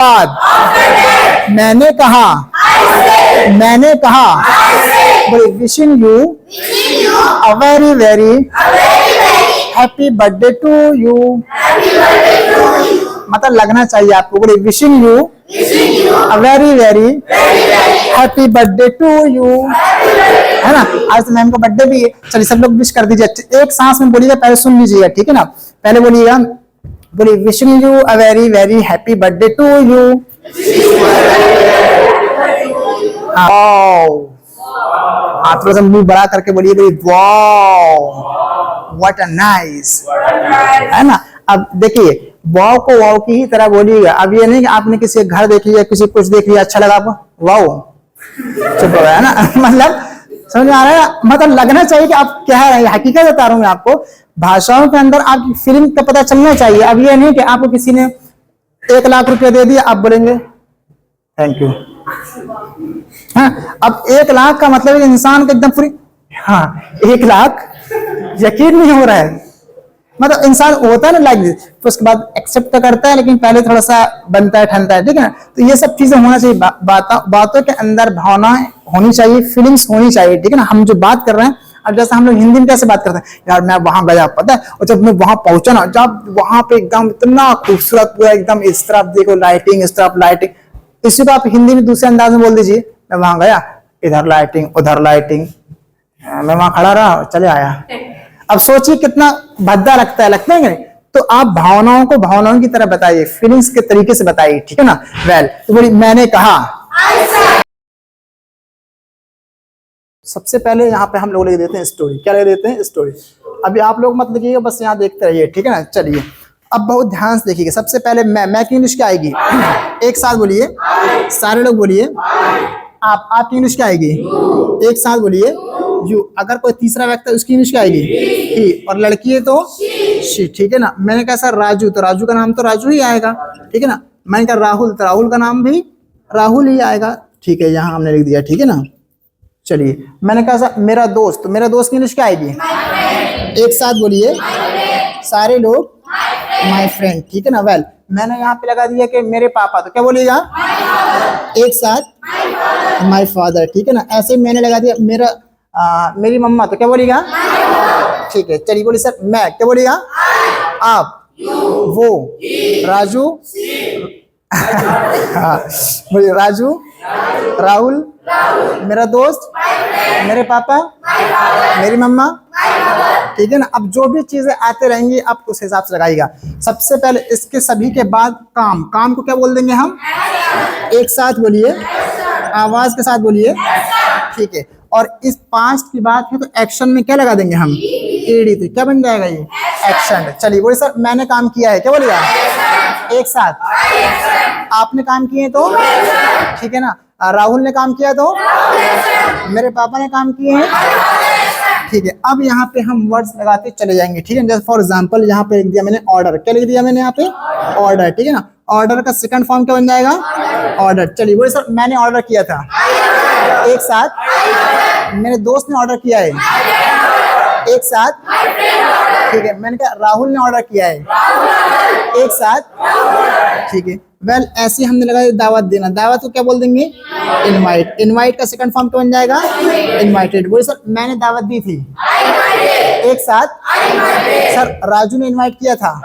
बाद मैंने कहा, मैंने कहा, बोले wishing you a very very happy birthday to you. मतलब लगना चाहिए आपको। बोले wishing you a very very happy birthday to you, है ना। आज तो मैम का बर्थडे भी है, चलिए सब लोग विश कर दीजिए। एक सांस में बोलिएगा, पहले सुन लीजिएगा, ठीक है ना। पहले बोलिएगा, बोलिए wishing you a very very happy birthday to you. आप थोड़ा सा मुंह बड़ा करके बोलिए, वाओ व्हाट अ नाइस, है ना। अब देखिए, वाओ को वाओ की ही तरह बोलिएगा। अब ये नहीं कि आपने किसी घर देख लिया, किसी कुछ देख लिया, अच्छा लगा आपको, वाओ चुप हो गया, है ना। मतलब समझ में आ रहा है, मतलब लगना चाहिए कि आप क्या है। हकीकत बता रहा हूँ मैं आपको, भाषाओं के अंदर आपकी फीलिंग का पता चलना चाहिए। अब ये नहीं कि आपको किसी ने 1 लाख रुपया दे दिया, आप बोलेंगे थैंक यू। हाँ, अब 1 लाख का मतलब इंसान का एकदम फ्री, हाँ 1 लाख यकीन नहीं हो रहा है। मतलब इंसान होता है ना लाइक दिस, तो उसके बाद एक्सेप्ट तो करता है, लेकिन पहले थोड़ा सा बनता है, ठनता है, ठीक है ना। तो ये सब चीजें होना चाहिए। बातों के अंदर भावनाएं होनी चाहिए, फीलिंग्स होनी चाहिए, ठीक है ना। हम जो बात कर रहे हैं, अब जैसे हम लोग हिंदी में कैसे बात करते हैं, यार मैं वहां गया, पता है, और जब मैं वहां पहुंचा ना, जब वहां पे एकदम इतना खूबसूरत, पूरा एकदम इस तरफ देखो लाइटिंग, इस तरफ लाइटिंग, इसी को आप हिंदी में दूसरे अंदाज में बोल दीजिए, मैं वहां गया, इधर लाइटिंग, उधर लाइटिंग, मैं वहां खड़ा रहा, चले आया। अब सोचिए कितना भद्दा लगता है कि नहीं। तो आप भावनाओं को भावनाओं की तरह बताइए, फीलिंग्स के तरीके से बताइए, ठीक है ना। वेल, तो बोली मैंने कहा। सबसे पहले यहाँ पे हम लोग लिख देते हैं स्टोरी। क्या लिख देते हैं? स्टोरी। अभी आप लोग मत लिखिएगा, बस यहाँ देखते रहिए, ठीक है ना। चलिए अब बहुत ध्यान से देखिएगा। सबसे पहले मैं की इंग्लिश क्या आएगी? एक साथ बोलिए, सारे लोग बोलिए। आपकी इंग्लिश क्या आएगी? एक साथ बोलिए, यू। अगर कोई तीसरा व्यक्ति है, उसकी इंग्लिश क्या आएगी? ही। और लड़की है तो शी, ठीक है ना। मैंने कहा सर राजू, तो राजू का नाम तो राजू ही आएगा, ठीक है ना। मैंने कहा राहुल, तो राहुल का नाम भी राहुल ही आएगा, ठीक है। यहाँ हमने लिख दिया, ठीक है ना। चलिए, मैंने कहा सर मेरा दोस्त, तो मेरा दोस्त की इंग्लिश क्या आएगी? एक साथ बोलिए, सारे लोग माय फ्रेंड, ठीक है ना। वेल, मैंने यहाँ पे लगा दिया कि मेरे पापा, तो क्या बोलिएगा? एक साथ माय फादर, ठीक है ना। ऐसे ही मैंने लगा दिया मेरी मम्मा, तो क्या बोलिएगा? ठीक है। चलिए बोलिए सर मैं, क्या बोलिएगा? आप, वो, राजू, हाँ बोलिए राजू, राहुल, मेरा दोस्त, मेरे पापा, मेरी मम्मा, ठीक है ना। अब जो भी चीजें आते रहेंगी आप उस हिसाब से लगाइएगा। सबसे पहले इसके सभी के बाद काम। काम को क्या बोल देंगे हम? एक साथ बोलिए, आवाज के साथ बोलिए, ठीक है। और इस पास्ट की बात है तो एक्शन में क्या लगा देंगे हम? ईडी। तो क्या बन जाएगा ये? एक्शन। चलिए बोलिए सर मैंने काम किया है, क्या बोलिएगा? एक साथ। आपने काम किए तो, ठीक है ना। राहुल ने काम किया तो, मेरे पापा ने काम किए हैं, ठीक है। अब यहाँ पे हम वर्ड्स लगाते चले जाएंगे, ठीक है। जैसे फॉर एग्जांपल यहाँ पे लिख दिया मैंने ऑर्डर। क्या लिख दिया मैंने यहाँ पे? ऑर्डर, ठीक है ना। ऑर्डर का सेकंड फॉर्म क्या बन जाएगा? ऑर्डर। चलिए बोलिए सर मैंने ऑर्डर किया था, एक साथ। मेरे दोस्त ने ऑर्डर किया है, एक साथ, ठीक है। मैंने कहा राहुल ने ऑर्डर किया है, एक साथ, ठीक है। वेल, ऐसे हमने लगाया दावत देना। दावत को क्या बोल देंगे? इनवाइट। इनवाइट का सेकंड फॉर्म क्या बन जाएगा? इनवाइटेड। बोलिए सर मैंने दावत दी थी, एक साथ। सर राजू ने इनवाइट किया था,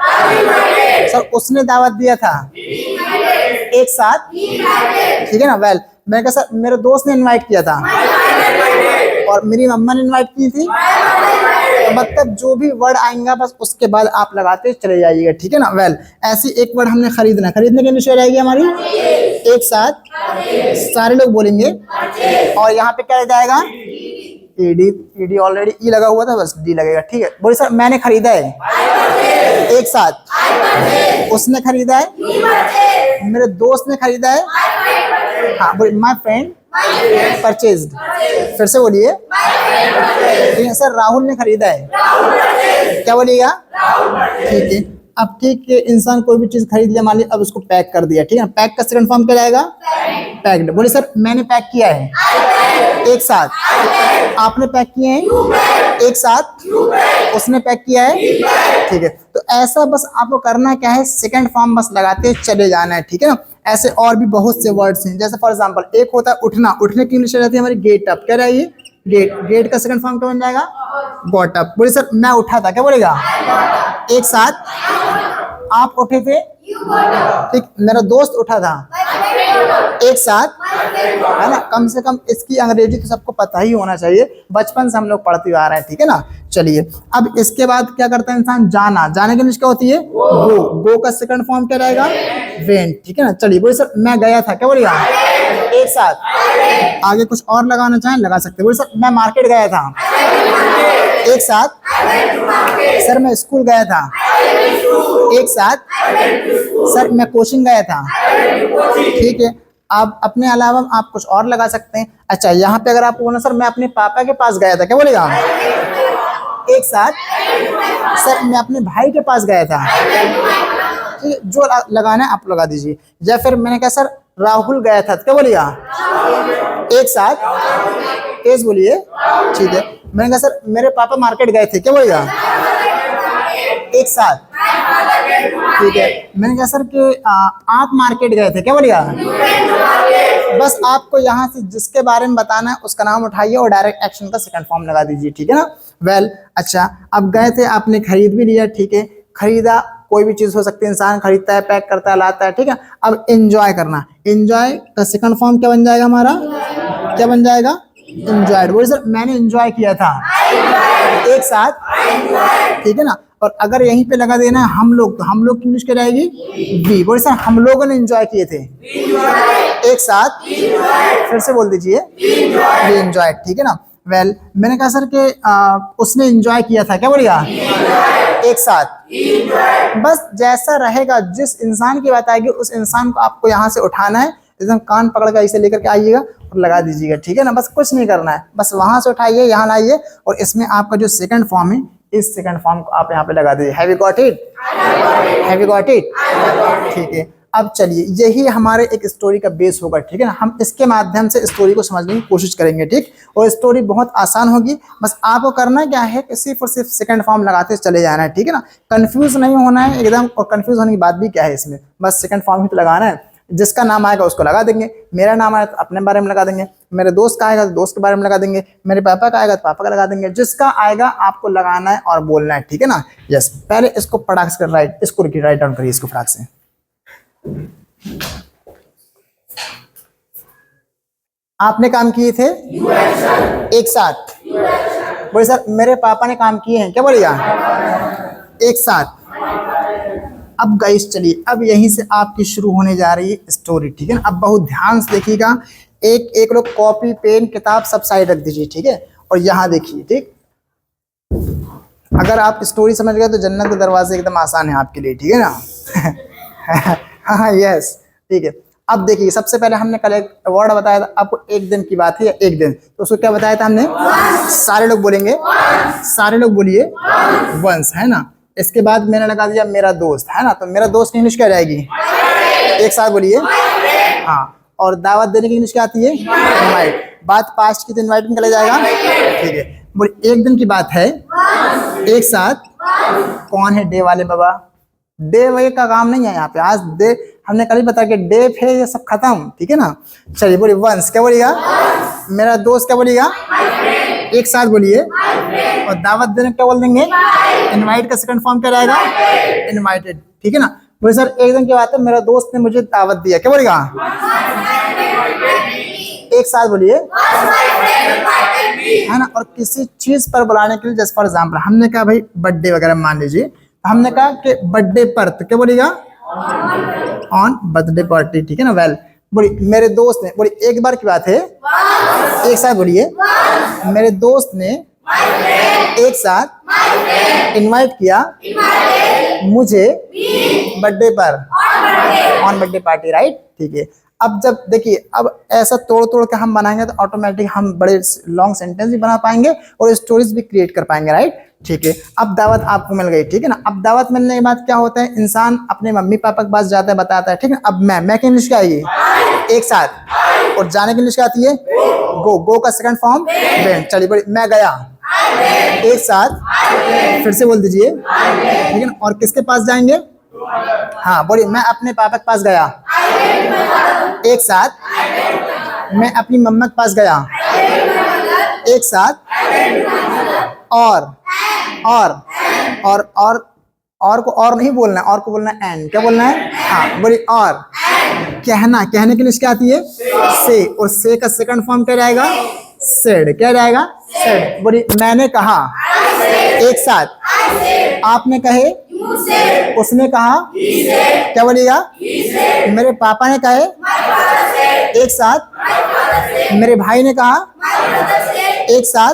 सर उसने दावत दिया था, एक साथ, ठीक है ना। वेल, मैंने कहा सर मेरे दोस्त ने इनवाइट किया था और मेरी मम्मा ने इनवाइट की थी। तो मतलब जो भी वर्ड आएंगा बस उसके बाद आप लगाते चले जाइएगा, ठीक है ना। वेल, ऐसी एक वर्ड हमने खरीदना। खरीदने की इंग्लिश रहेगी हमारी एक साथ, सारे लोग बोलेंगे। और यहाँ पे क्या जाएगा? ईडी। ईडी ऑलरेडी ई लगा हुआ था, बस डी लगेगा, ठीक है। बोलिए सर मैंने खरीदा है, एक साथ। उसने खरीदा है, मेरे दोस्त ने खरीदा है, हाँ बोलिए माय फ्रेंड परचेज्ड। फिर से बोलिए, ठीक है सर राहुल ने खरीदा है, क्या बोलिएगा? ठीक है। अब ठीक है, इंसान कोई भी चीज खरीद लिया मान लीजिए, अब उसको पैक कर दिया, ठीक है। पैक का सेकंड फॉर्म क्या जाएगा? पैक्ड। बोलिए सर मैंने पैक किया है, एक साथ। आपने पैक किए हैं, एक साथ। उसने पैक किया है, ठीक है। तो ऐसा बस आपको करना क्या है? सेकंड फॉर्म बस लगाते चले जाना है, ठीक है ना। ऐसे और भी बहुत से वर्ड्स हैं, जैसे फॉर एग्जांपल एक होता है उठना, उठने की इंग्लिश रहती है हमारी गेट अप। क्या रहेगी? गेट। गेट का सेकंड फॉर्म क्या बन जाएगा? Got up. बोले सर मैं उठा था, क्या बोलेगा? एक साथ। आप उठे थे, ठीक, मेरा दोस्त उठा था, एक साथ, है ना। कम से कम इसकी अंग्रेजी तो सबको पता ही होना चाहिए, बचपन से हम लोग पढ़ते हुए आ रहे हैं, ठीक है ना। चलिए अब इसके बाद क्या करता है इंसान? जाना। जाने की इंग्लिश क्या होती है? गो। गो का सेकंड फॉर्म क्या रहेगा? वेंट, ठीक है ना। चलिए बोले सर मैं गया था, क्या बोलेगा? एक साथ। आगे कुछ और लगाना चाहें लगा सकते हैं। बोले सर मैं मार्केट गया था, एक साथ। सर मैं स्कूल गया था, एक साथ। सर मैं कोचिंग गया था, ठीक है। आप अपने अलावा आप कुछ और लगा सकते हैं। अच्छा यहाँ पे अगर आपको बोलना सर मैं अपने पापा के पास गया था, क्या बोलेगा? एक साथ। सर मैं अपने भाई के पास गया था, ठीक है। जो लगाना है आप लगा दीजिए। या फिर मैंने कहा सर राहुल गया था, क्या बोलिएगा? एक साथ, तेज बोलिए, ठीक है। मैंने कहा सर मेरे पापा मार्केट गए थे, क्या बोलिएगा? एक साथ, ठीक है। मैंने कहा सर कि आप मार्केट गए थे, क्या बोलिएगा? बस आपको यहाँ से जिसके बारे में बताना है उसका नाम उठाइए और डायरेक्ट एक्शन का सेकंड फॉर्म लगा दीजिए, ठीक है ना। वेल अच्छा, अब गए थे, आपने खरीद भी लिया, ठीक है। खरीदा कोई भी चीज हो सकती है, इंसान खरीदता है, पैक करता है, लाता है, ठीक है। अब एंजॉय करना, एंजॉय का सेकंड फॉर्म क्या बन जाएगा हमारा? क्या बन जाएगा? एंजॉयड। बोलिए सर मैंने एंजॉय किया था, एक साथ, ठीक है ना। और अगर यहीं पे लगा देना है हम लोग, तो हम लोग की इंग्लिश क्या रहेगी? वी। बोलिए सर हम लोगों ने एंजॉय किए थे, एक साथ, फिर से बोल दीजिए, वी एंजॉयड, ठीक है ना। वेल मैंने कहा सर कि उसने एंजॉय किया था, क्या बोलिएगा? एक साथ। बस जैसा रहेगा, जिस इंसान की बात आएगी उस इंसान को आपको यहाँ से उठाना है, एकदम कान पकड़ कर इसे लेकर के आइएगा और लगा दीजिएगा, ठीक है ना। बस कुछ नहीं करना है, बस वहां से उठाइए, यहाँ लाइए और इसमें आपका जो सेकंड फॉर्म है, इस सेकंड फॉर्म को आप यहाँ पे लगा दीजिए। Have you got it? Have you got it? ठीक है। अब चलिए यही हमारे एक स्टोरी का बेस होगा, ठीक है ना। हम इसके माध्यम से स्टोरी को समझने की कोशिश करेंगे, ठीक। और स्टोरी बहुत आसान होगी, बस आपको करना क्या है कि सिर्फ और सिर्फ सेकंड फॉर्म लगाते चले जाना है, ठीक है ना। कंफ्यूज नहीं होना है एकदम, और कंफ्यूज होने की बात भी क्या है इसमें, बस सेकंड फॉर्म ही तो लगाना है। जिसका नाम आएगा उसको लगा देंगे, मेरा नाम आएगा तो अपने बारे में लगा देंगे, मेरे दोस्त का आएगा तो दोस्त के बारे में लगा देंगे, मेरे पापा का आएगा तो पापा का लगा देंगे। जिसका आएगा आपको लगाना है और बोलना है, ठीक है ना। यस, पहले इसको फटाक से राइट, इसको राइट डाउन करिए, इसको फटाक से। आपने काम किए थे, एक साथ। बोले सर मेरे पापा ने काम किए हैं, क्या बोलिएगा? एक साथ। अब गाइस चलिए, अब यहीं से आपकी शुरू होने जा रही है स्टोरी, ठीक है ना। अब बहुत ध्यान से देखिएगा, एक एक लोग कॉपी पेन किताब सब साइड रख दीजिए, ठीक है। और यहाँ देखिए, ठीक। अगर आप स्टोरी समझ गए तो जन्नत के दरवाजे एकदम आसान है आपके लिए, ठीक है ना। हाँ यस, ठीक है। अब देखिए, सबसे पहले हमने कल एक वर्ड बताया था आपको, एक दिन की बात है, एक दिन, तो उसको क्या बताया था हमने? सारे लोग बोलेंगे, सारे लोग बोलिए वंस, है ना। इसके बाद मैंने लगा दिया मेरा दोस्त, है ना, तो मेरा दोस्त की इंग्लिश क्या रहेगी? एक साथ बोलिए, हाँ। और दावत देने की इंग्लिश क्या आती है? इनवाइट। बात पास्ट की तो इनवाइट में चला जाएगा, ठीक है। बोलिए एक दिन की बात है, एक साथ। कौन है डे वाले बाबा? डे वे का काम नहीं है यहाँ पे, आज डे हमने कल ही बताया कि डे है, ये सब खत्म, ठीक है ना। चलिए बोलिए वंस, क्या बोलिएगा? मेरा दोस्त, क्या बोलिएगा? एक साथ बोलिए। और दावत देने क्या बोल देंगे? इनवाइट का सेकंड फॉर्म क्या रहेगा? इनवाइटेड, ठीक है ना। बोले सर एक दिन की बात है, मेरा दोस्त ने मुझे दावत दिया, क्या बोलेगा? एक साथ बोलिए, है ना। और किसी चीज पर बुलाने के लिए, जैसे फॉर एग्जाम्पल हमने कहा भाई बर्थडे वगैरह मान लीजिए, हमने कहा कि बर्थडे पर, तो क्या बोलेगा? ऑन बर्थडे पार्टी, ठीक है ना। वेल बोलिए मेरे दोस्त ने, बोलिए एक बार की बात है, एक साथ बोलिए, मेरे दोस्त ने एक साथ इनवाइट किया मुझे बर्थडे पर, ऑन बर्थडे पार्टी, राइट, ठीक है। अब जब देखिए, अब ऐसा तोड़ तोड़ के हम बनाएंगे तो ऑटोमेटिक हम बड़े लॉन्ग सेंटेंस भी बना पाएंगे और स्टोरीज भी क्रिएट कर पाएंगे, राइट, ठीक है। अब दावत आपको मिल गई, ठीक है ना। अब दावत मिलने के बाद क्या होता है, इंसान अपने मम्मी पापा के पास जाता है, बताता है, ठीक है। अब मैं की इंग्लिश क्या आएगी? एक साथ। और जाने की इंग्लिश क्या आती है? गो। गो का सेकंड फॉर्म वेंट। चलिए बोलिए मैं गया, एक साथ, फिर से बोल दीजिए, ठीक है ना। और किसके पास जाएंगे? हाँ बोलिए, मैं अपने पापा के पास गया। एक साथ। मैं अपनी मम्मा के पास गया। एक साथ। और और को और नहीं बोलना है, और को बोलना है एंड। क्या बोलना है? हाँ बोलिए, और कहने के लिए क्या आती है? से। और से का सेकंड फॉर्म क्या रहेगा? सेड। क्या रहेगा? सेड। बोलिए, मैंने कहा। एक साथ। आपने कहे। उसने कहा। क्या बोलिएगा? मेरे पापा ने कहे। एक साथ। मेरे भाई ने कहा। एक साथ।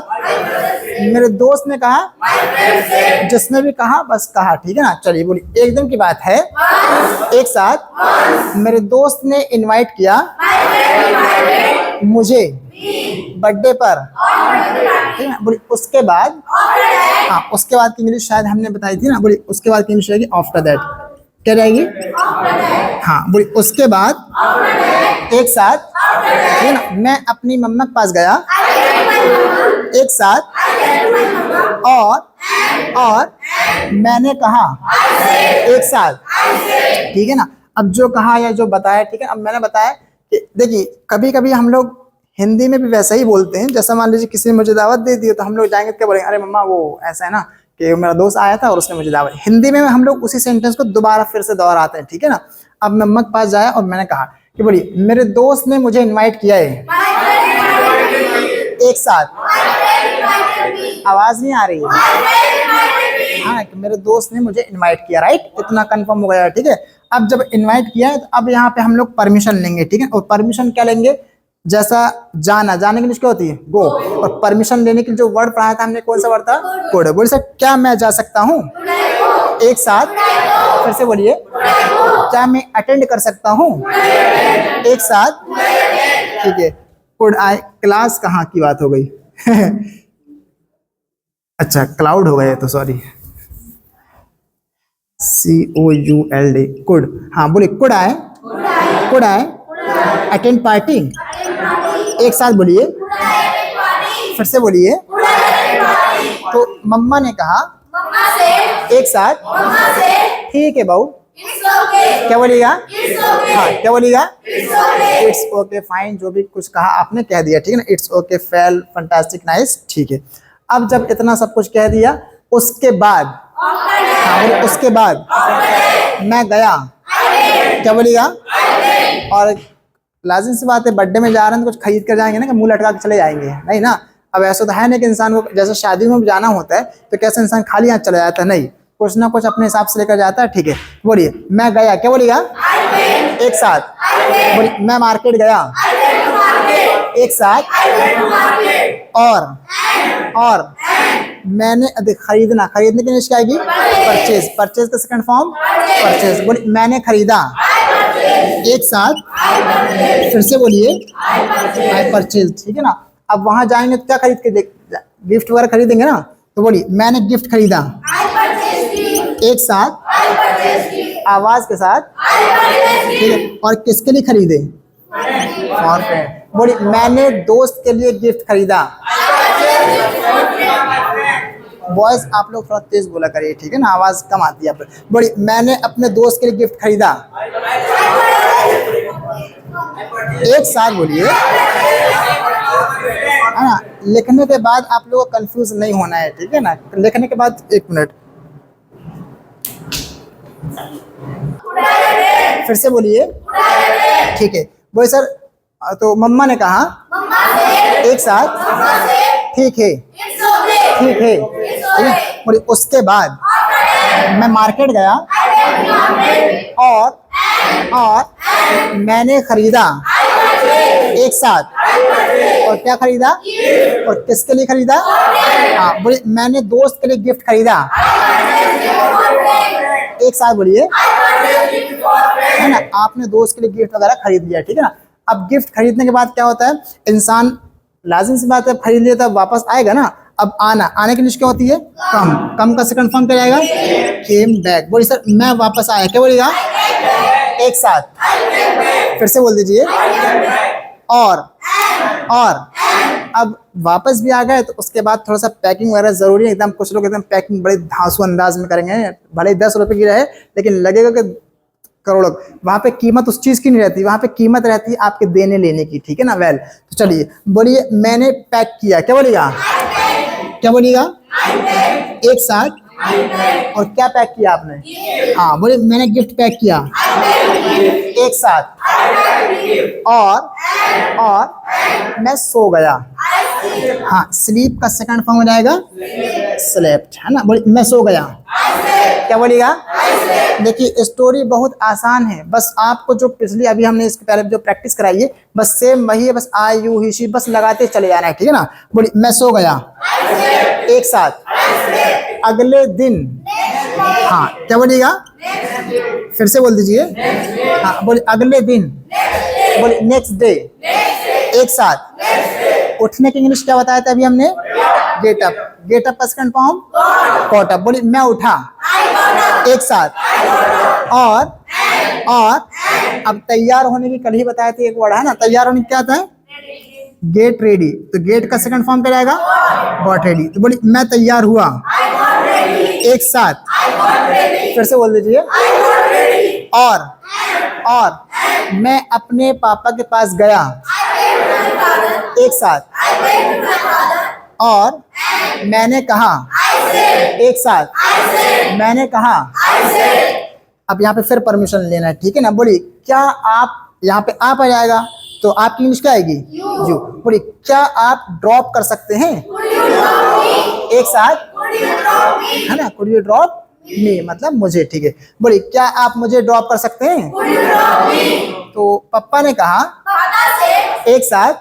मेरे दोस्त ने कहा। जिसने भी कहा बस कहा। ठीक है ना? चलिए बोलिए, एकदम की बात है। एक साथ। मेरे दोस्त ने इनवाइट किया मुझे बर्थडे पर। ठीक है, बोलिए उसके बाद। हाँ, उसके बाद की इंग्लिश शायद हमने बताई थी ना। बोलिए उसके बाद की इंग्लिश रहेगी आफ्टर दैट। क्या रहेगी? हाँ बोलिए, उसके बाद। एक साथ। ठीक है ना? मैं अपनी मम्मा के पास गया। एक साथ। और मैंने कहा। एक साथ। ठीक है ना? अब जो कहा या जो बताया, ठीक है, अब मैंने बताया कि देखिए कभी कभी हम लोग हिंदी में भी वैसा ही बोलते हैं। जैसा मान लीजिए किसी ने मुझे दावत दे दी तो हम लोग जाएंगे तो क्या बोलेंगे? अरे मम्मा वो ऐसा है ना कि मेरा दोस्त आया था और उसने मुझे दावत। हिंदी में हम लोग उसी सेंटेंस को दोबारा फिर से दोहराते हैं। ठीक है ना? अब मम्मा के पास जाया और मैंने कहा कि बोलिए, मेरे दोस्त ने मुझे इन्वाइट किया है। एक साथ। आवाज नहीं आ रही है? हाँ, कि मेरे दोस्त ने मुझे इनवाइट किया। राइट, इतना कंफर्म हो गया। ठीक है, अब जब इनवाइट किया है तो अब यहाँ पे हम लोग परमिशन लेंगे। ठीक है, और परमिशन क्या लेंगे? जैसा जाने के लिए क्या होती है? गो। और परमिशन लेने के लिए जो वर्ड पढ़ाया था हमने, कौन सा वर्ड था? कुड। बोलिए सर, क्या मैं जा सकता हूँ? एक साथ। फिर से बोलिए, क्या मैं अटेंड कर सकता हूँ? एक साथ। ठीक है, कुड आई। क्लास कहाँ की बात हो गई? अच्छा, क्लाउड हो गया तो सॉरी। COULD, could. हाँ बोलिए, कुड आए। कुड आए अटेंड पार्टी। एक साथ बोलिए। फिर से बोलिए। तो मम्मा ने कहा। एक साथ। ठीक है बहू। क्या बोलिएगा? हाँ, क्या बोलिएगा? It's okay fine. जो भी कुछ कहा आपने कह दिया। ठीक है ना? It's okay, fail, fantastic, nice. ठीक है, अब जब इतना सब कुछ कह दिया, उसके बाद। हाँ, उसके बाद मैं गया। क्या बोलिएगा? और लाजिम सी बात है, बर्थडे में जा रहे हैं तो कुछ खरीद कर जाएंगे ना कि मुंह लटका के चले जाएंगे? नहीं ना। अब ऐसा तो है नहीं कि इंसान को जैसे शादी में जाना होता है तो कैसे इंसान खाली हाथ चला जाता है? नहीं, कुछ ना कुछ अपने हिसाब से लेकर जाता है। ठीक है, बोलिए, मैं गया। क्या बोलिएगा? एक साथ। बोलिए, मैं मार्केट गया। एक साथ। और मैंने खरीदना। खरीदने की निष्ठा आएगी परचेज। परचेज का सेकंड फॉर्म परचेज। बोलिए, मैंने खरीदा। एक साथ। फिर से बोलिए, आई परचेज। ठीक है ना? अब वहां जाएंगे तो क्या खरीद के गिफ्ट वगैरह खरीदेंगे ना? तो बोलिए, मैंने गिफ्ट खरीदा। एक साथ, आवाज के साथ। ठीक है, और किसके लिए खरीदे? For friend. बोलिए, मैंने दोस्त के लिए गिफ्ट खरीदा। बॉयज आप लोग थोड़ा तेज बोला करिए। ठीक है ना? आवाज कम आती है। बोलिए, मैंने अपने दोस्त के लिए गिफ्ट खरीदा। एक साथ बोलिए। है ना? लिखने के बाद आप लोगों को कंफ्यूज नहीं होना है। ठीक है ना? लिखने के बाद 1 मिनट फिर से बोलिए। ठीक है, बोलिए सर। तो मम्मा ने कहा। एक साथ। ठीक है। ठीक है। ठीक है, बोलिए, उसके बाद मैं मार्केट गया और मैंने खरीदा। एक साथ। और क्या खरीदा? और किसके लिए खरीदा? हाँ बोलिए, मैंने दोस्त के लिए गिफ्ट खरीदा। एक साथ बोलिए। है ना? आपने दोस्त के लिए गिफ्ट वगैरह खरीद लिया। ठीक है ना? अब गिफ्ट खरीदने के बाद क्या होता है? इंसान लाजिम सी बात है, खरीद लिया तब वापस आएगा ना। अब आने की निष्ठा क्या होती है? कम का सेकंड फॉर्म क्या जाएगा? Came back. बोलिए सर, मैं वापस आया। क्या बोलिएगा? एक साथ। फिर से बोल दीजिए। और अब वापस भी आ गए तो उसके बाद थोड़ा सा पैकिंग वगैरह जरूरी है एकदम। कुछ लोग एकदम पैकिंग बड़े धांसू अंदाज में करेंगे, भले 10 रुपए की रहे लेकिन लगेगा कि करोड़ों। वहां पे कीमत उस चीज की नहीं रहती, वहां पे कीमत रहती है आपके देने लेने की, ठीक है ना। वेल, तो चलिए बोलिए मैंने पैक किया। क्या बोलिएगा, क्या बोलिएगा, एक साथ। और क्या पैक किया आपने, हाँ बोलिए मैंने गिफ्ट पैक किया, एक साथ। और मैं सो गया, हाँ स्लीप का सेकंड फॉर्म हो जाएगा स्लेप्ट, है ना। बोलिए मैं सो गया। क्या बोलिएगा, देखिए स्टोरी बहुत आसान है, बस आपको जो पिछली अभी हमने इसके पहले जो प्रैक्टिस कराई है बस सेम वही है, बस आई यू ही शी बस लगाते चले जाना है, ठीक है ना। बोलिए मैं सो गया, एक साथ। अगले दिन, हाँ क्या बोलिएगा, फिर से बोल दीजिए, हाँ बोलिए अगले दिन। बोलिए नेक्स्ट डे, एक साथ। उठने की इंग्लिश क्या बताया था अभी हमने, गेट अप। गेट अप का सेकंड फॉर्म कॉट अप। बोलिए मैं उठा, एक साथ। और अब तैयार होने की कल ही बताया था एक वर्ड है ना, तैयार होने क्या था, गेट रेडी। तो गेट का सेकंड फॉर्म क्या जाएगा, गॉट रेडी। तो बोलिए मैं तैयार हुआ, एक साथ। फिर से बोल दीजिए, और मैं अपने पापा के पास गया, एक साथ। और मैंने कहा, एक साथ। मैंने कहा। अब यहाँ पे फिर परमिशन लेना है, ठीक है ना। बोलिए क्या आप, यहाँ पे आप आ जाएगा तो आपकी इंग्लिश क्या आएगी, यू। बोलिए क्या आप ड्रॉप कर सकते हैं, एक साथ, है ना। कुड यू ड्रॉप मी, मतलब मुझे, ठीक है। बोलिए क्या आप मुझे ड्रॉप कर सकते हैं, तो पापा ने कहा, एक साथ,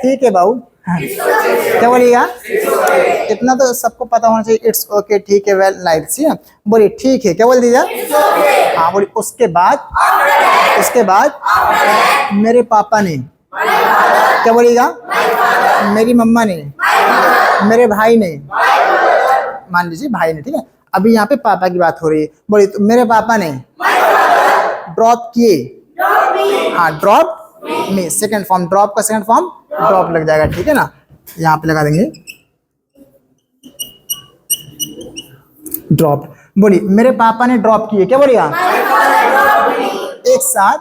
ठीक है बाबू। क्या बोलिएगा, इतना तो सबको पता होना चाहिए, इट्स ओके, ठीक है, वेल नाइस। बोलिए ठीक है, क्या बोल दीजिए, हाँ। बोलिए उसके बाद मेरे पापा ने, क्या बोलिएगा, मेरी मम्मा ने, मेरे भाई ने, मान लीजिए भाई ने, ठीक है। अभी यहाँ पे पापा की बात हो रही है। बोलिए तो मेरे पापा ने ड्रॉप किए, हाँ ड्रॉप में, सेकंड फॉर्म ड्रॉप का सेकंड फॉर्म ड्रॉप लग जाएगा, ठीक है ना। यहाँ पे लगा देंगे ड्रॉप। बोलिए मेरे पापा ने ड्रॉप किए, क्या बोलिएगा, एक साथ,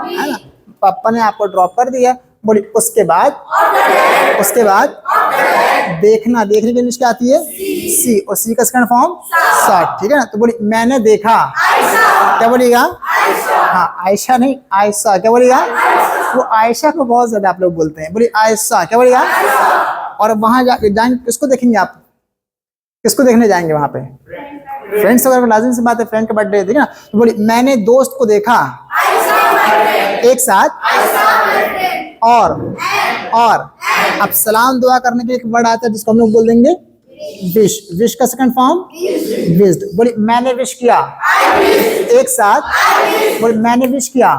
है ना। पापा ने आपको ड्रॉप कर दिया। बोलिए उसके बाद देखना, देखने की इंग्लिश क्या आती है, सी। और सी का सेकंड फॉर्म साथ, ठीक है ना। तो बोलिए मैंने देखा, क्या बोलिएगा, हाँ आयशा नहीं आयशा, क्या बोलिएगा, वो आयशा को बहुत ज्यादा आप लोग बोलते हैं। बोलिए आयशा, क्या बोलिएगा। और वहां जाएंगे किसको देखेंगे आप, किसको देखने जाएंगे वहां पे, फ्रेंड्स वगैरह, लाजिम सी बात है, फ्रेंड का बर्थडे, ठीक है ना। तो बोलिए मैंने दोस्त को देखा, एक साथ। और अब सलाम दुआ करने के एक वर्ड आता है जिसको हम लोग बोल देंगे विश। विश का सेकंड फॉर्म विश्ड। बोलिए मैंने विश किया, एक साथ। बोलिए मैंने विश किया,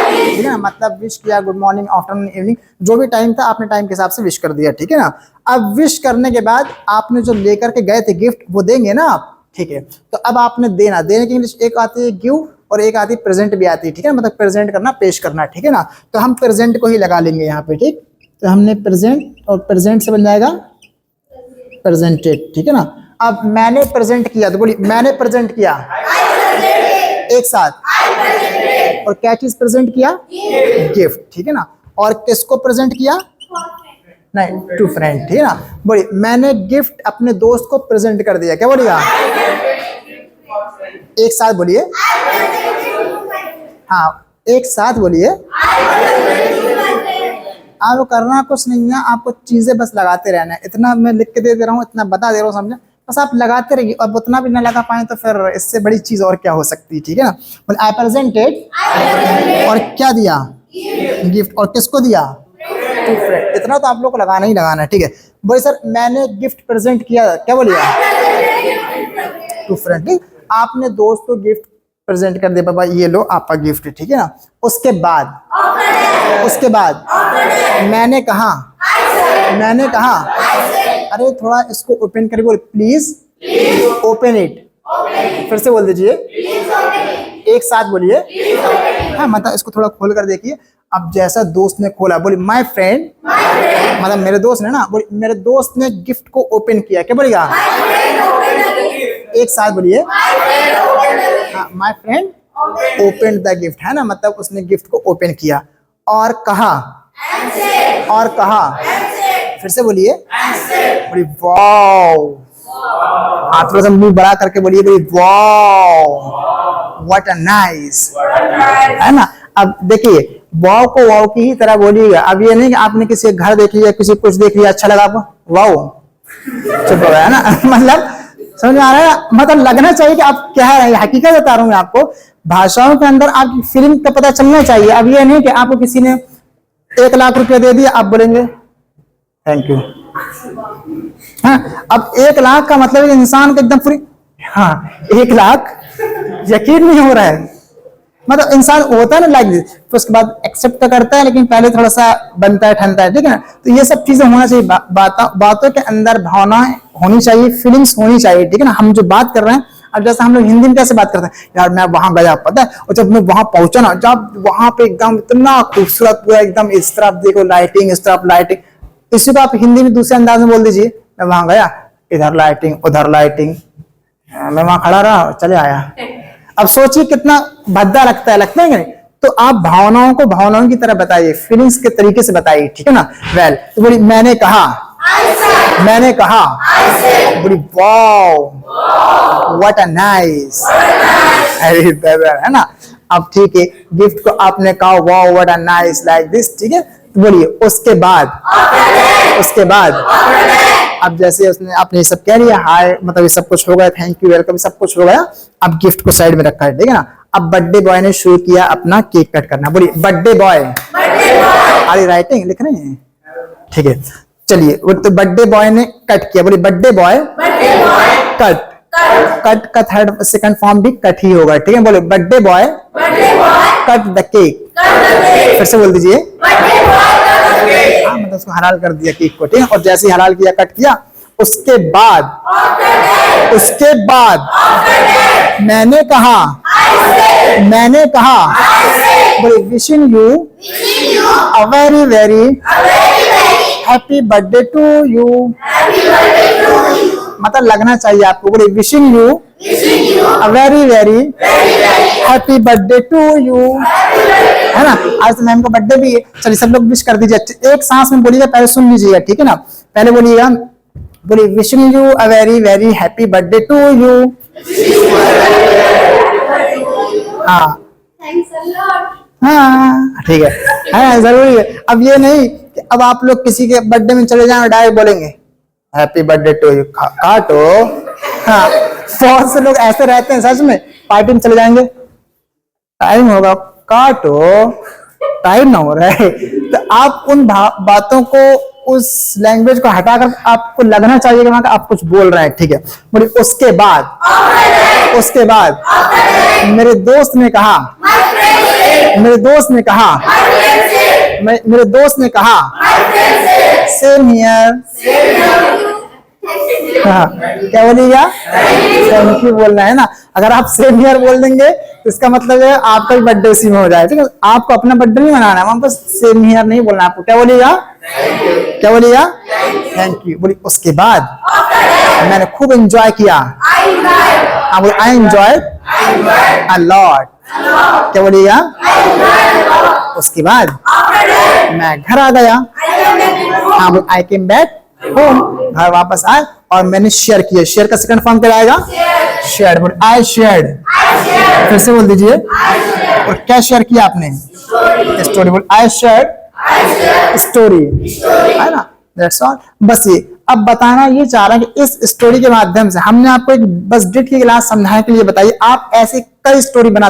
ठीक है ना, मतलब विश किया, गुड मॉर्निंग, आफ्टरनून, इवनिंग, जो भी टाइम था आपने टाइम के हिसाब से विश कर दिया, ठीक है ना। अब विश करने के बाद आपने जो लेकर के गए थे गिफ्ट वो देंगे ना आप, ठीक है। तो अब आपने देने की इंग्लिश एक आती है गिव और एक आती है प्रेजेंट भी आती है, ठीक है, मतलब प्रेजेंट करना, पेश करना, ठीक है ना। तो हम प्रेजेंट को ही लगा लेंगे यहाँ पे, ठीक। तो हमने प्रेजेंट, और प्रेजेंट से बन जाएगा प्रेजेंटेड, ठीक है ना। अब मैंने प्रेजेंट किया, तो बोलिए मैंने प्रेजेंट किया, एक साथ। और क्या चीज प्रेजेंट किया, गिफ्ट, ठीक है ना। और किसको प्रेजेंट किया, नहीं टू फ्रेंड, ठीक है ना। बोलिए मैंने गिफ्ट अपने दोस्त को प्रेजेंट कर दिया, क्या बोलिएगा, एक साथ बोलिए, हाँ एक साथ बोलिए। आपको करना कुछ नहीं है, आपको चीजें बस लगाते रहना है। इतना मैं लिख के दे रहा हूँ, इतना बता दे रहा हूँ, समझे, बस आप लगाते रहिए। और उतना भी ना लगा पाए तो फिर इससे बड़ी चीज और क्या हो सकती है, ठीक है ना। आई प्रेजेंटेड, और क्या दिया, गिफ्ट। और किसको दिया, टू फ्रेंड। इतना तो आप लोग को लगाना ही लगाना है, ठीक है। बोले सर मैंने गिफ्ट प्रेजेंट किया, क्या बोलिए, टू फ्रेंड। आपने दोस्त को गिफ्ट प्रेजेंट कर दिया, बाबा ये लो आपका गिफ्ट, ठीक है ना। उसके बाद मैंने कहा, अरे थोड़ा इसको ओपन करिए, बोल प्लीज ओपन इट। फिर से बोल दीजिए, एक साथ बोलिए, हाँ मतलब इसको थोड़ा खोल कर देखिए। अब जैसा दोस्त ने खोला, बोली माय फ्रेंड, मतलब मेरे दोस्त ने ना, बोली मेरे दोस्त ने गिफ्ट को ओपन किया। क्या बोलेगा? एक साथ बोलिए, my friend open the gift, है ना, मतलब उसने गिफ्ट को ओपन किया। और कहा, और कहा, फिर से बोलिए, बोली वाओ, आप थोड़ा सा मुंह बड़ा करके बोलिए, बोली वाओ व्हाट अ नाइस, है ना। अब देखिए वाओ को वाओ की ही तरह बोलिएगा। अब ये नहीं कि आपने किसी घर देख लिया, किसी कुछ देख लिया, अच्छा लगा आपको, वाओ, चुप हो गया ना। मतलब समझ में आ रहा है? मतलब लगना चाहिए कि आप क्या है, हकीकत बता रहा हूँ मैं आपको। भाषाओं के अंदर आपकी फीलिंग का पता चलना चाहिए। अब ये नहीं कि आपको किसी ने 1 लाख रुपया दे दिया, आप बोलेंगे थैंक यू। हाँ, अब 1 लाख का मतलब इंसान को एकदम पूरी, हाँ 1 लाख यकीन नहीं हो रहा है, मतलब इंसान होता है ना लाइक दिस, तो उसके बाद एक्सेप्ट तो करता है, लेकिन पहले थोड़ा सा बनता है, ठनता है, ठीक है ना। तो ये सब चीजें होना चाहिए। बातों के अंदर भावनाएं होनी चाहिए, फीलिंग्स होनी चाहिए, ठीक है ना। हम जो बात कर रहे हैं, अब जैसे हम लोग हिंदी में कैसे बात करते हैं, यार मैं वहां गया, पता है, और जब मैं वहां पहुंचा ना, जब वहां पे एकदम इतना खूबसूरत पूरा एकदम, इस तरफ देखो लाइटिंग, इस तरफ लाइटिंग, इसी को आप हिंदी में दूसरे अंदाज में बोल दीजिए, मैं वहां गया, इधर लाइटिंग, उधर लाइटिंग, मैं वहां खड़ा रहा, चले आया। अब सोचिए कितना भद्दा लगता है कि नहीं। तो आप भावनाओं को भावनाओं की तरह बताइए, फीलिंग्स के तरीके से बताइए, ठीक है ना। वेल, तो बोली मैंने कहा, मैंने कहा, बोली वाओ व्हाट अ नाइस, है ना। अब ठीक है, गिफ्ट को आपने कहा wow what a nice like this, ठीक है। तो बोलिए उसके बाद, उसके बाद, अब जैसे उसने आपने ये सब कह लिया, हाय मतलब ये सब कुछ हो गया, थैंक यू वेलकम सब कुछ हो गया। अब गिफ्ट को साइड में रखा है, ठीक है ना। अब बर्थडे बॉय ने शुरू किया अपना केक कट करना। बोलिए birthday boy, are you writing, लिख रहे हैं, ठीक है। चलिए, तो बर्थडे बॉय ने कट किया, बोलिए बर्थडे बॉय कट, कट का थर्ड सेकंड फॉर्म भी कट ही होगा, ठीक है। बोले birthday boy cut the cake, फिर से बोल दीजिए, हाँ मतलब उसको हलाल कर दिया केक को, ठीक है। और जैसे ही हलाल किया, कट किया, उसके बाद, उसके बाद मैंने कहा, मैंने कहा, बोले wishing you a very very happy birthday to you, मतलब लगना चाहिए आपको, बोले wishing you a very very happy birthday to you, है ना। आज तो मैम का बर्थडे भी है, चलिए सब लोग विश कर दीजिए, एक सांस में बोलिएगा, पहले सुन लीजिएगा, ठीक है ना। पहले बोलिएगा, बोलिए wishing you a very very happy birthday to you, हाँ हाँ ठीक है, हाँ जरूरी है। अब ये नहीं कि अब आप लोग किसी के बर्थडे में चले जाएं और डायरेक्ट बोलेंगे हैप्पी बर्थडे टू यू, काटो, हाँ बहुत से लोग ऐसे रहते हैं, सच में पार्टी में चले जाएंगे, टाइम होगा, काटो, टाइम ना हो रहा है। तो आप उन बातों को, उस लैंग्वेज को हटाकर आपको लगना चाहिए कि वहां आप कुछ बोल रहे हैं, ठीक है। बोलिए उसके बाद, उसके बाद मेरे दोस्त ने कहा, मेरे दोस्त ने कहा, मेरे दोस्त ने कहा सेम हियर, हाँ क्या बोलिएगा, थैंक यू बोलना है ना। अगर आप सेम हियर बोल देंगे तो इसका मतलब है आपका भी बर्थडे उसी में हो जाए, ठीक है। आपको अपना बर्थडे नहीं मनाना है, वहां पर सेम हियर नहीं बोलना आपको। क्या बोलिएगा, क्या बोलिएगा, थैंक यू। बोलिए उसके बाद मैंने खूब एंजॉय किया, आई एंजॉय अ लॉट, क्या बोलिएगा, उसके बाद मैं घर आ गया, हाँ आई केम बैक होम, घर वापस आए और मैंने शेयर किया, शेयर का सेकंड फॉर्म क्या आएगा, शेयर, बोल आई शेयर्ड, फिर से बोल दीजिए, और क्या शेयर किया आपने, स्टोरी, बोल आई शेयर्ड स्टोरी, है ना, दैट्स ऑल। बस ये अब बताना ये चाह रहा है कि इस स्टोरी के माध्यम से हमने आपको एक बस डिट की क्लास समझाने के लिए बताइए, आप ऐसे कई स्टोरी बना